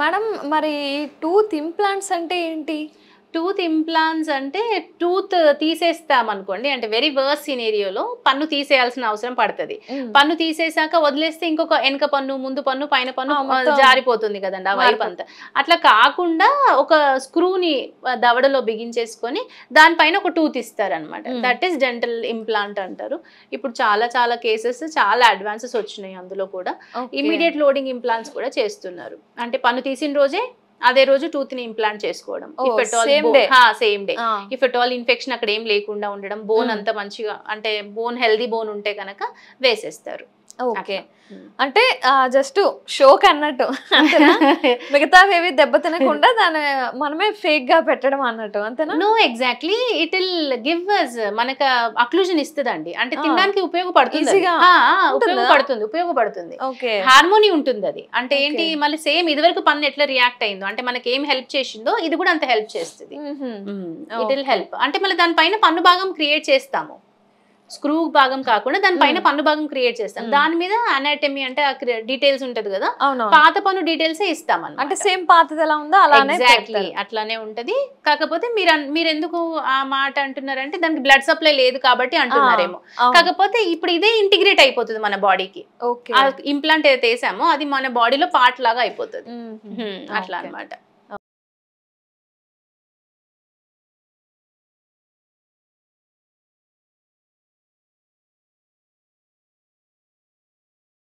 Madam మరి tooth implants అంటే ఏంటి? టూత్ ఇంప్లాంట్స్ అంటే టూత్ తీసేస్తాం అనుకోండి, అంటే వెరీ వర్స్ సినేరియోలో పన్ను తీసేయాల్సిన అవసరం పడుతుంది. పన్ను తీసేసాక వదిలేస్తే ఇంకొక వెనక పన్ను, ముందు పన్ను, పైన పన్ను జారిపోతుంది కదండి ఆ వైపు అంతా. అట్లా కాకుండా ఒక స్క్రూని దవడలో బిగించేసుకొని దానిపైన ఒక టూత్ ఇస్తారనమాట. దట్ ఈస్ డెంటల్ ఇంప్లాంట్ అంటారు. ఇప్పుడు చాలా చాలా కేసెస్, చాలా అడ్వాన్సెస్ వచ్చినాయి అందులో కూడా. ఇమీడియట్ లోడింగ్ ఇంప్లాంట్స్ కూడా చేస్తున్నారు. అంటే పన్ను తీసిన రోజే అదే రోజు టూత్ ని ఇంప్లాంట్ చేసుకోవడం. Same day. If at all infection అక్కడ ఏం లేకుండా ఉండడం, బోన్ అంతా మంచిగా, అంటే బోన్ హెల్దీ బోన్ ఉంటే కనుక వేసేస్తారు. ఓకే, అంటే జస్ట్ షోక్ అన్నట్టు మిగతావి ఏవి దెబ్బ తినకుండా దాని మనమే ఫేక్ గా పెట్టడం అన్నట్టు అంతేనా? No, exactly. It will give us మనకు అక్లూజన్ ఇస్తుందండి. అంటే తినడానికి ఉపయోగపడుతుంది. హార్మోనీ ఉంటుంది అది. అంటే ఏంటి, మళ్ళీ సేమ్ ఇదివరకు పన్ను ఎట్లా రియాక్ట్ అయిందో, అంటే మనకి ఏం హెల్ప్ చేసిందో ఇది కూడా అంత హెల్ప్ చేస్తుంది. It will help. అంటే మళ్ళీ దానిపైన పన్ను భాగం క్రియేట్ చేస్తాము, స్క్రూ భాగం కాకుండా దానిపైన పన్ను భాగం క్రియేట్ చేస్తాం. దాని మీద అనాటమీ అంటే డీటెయిల్స్ ఉంటది కదా, పాత పన్ను డీటెయిల్స్ ఇస్తాం. అంటే సేమ్ పాతది ఎలా ఉందో అలానే ఎగ్జాక్ట్లీ అట్లానే ఉంటది. కాకపోతే మీరు ఎందుకు ఆ మాట అంటున్నారంటే దానికి బ్లడ్ సప్లై లేదు కాబట్టి అంటున్నారేమో. కాకపోతే ఇప్పుడు ఇదే ఇంటిగ్రేట్ అయిపోతుంది మన బాడీకి. ఇంప్లాంట్ ఏదైతే వేసామో అది మన బాడీలో పార్ట్ లాగా అయిపోతుంది. అట్లా అన్నమాట.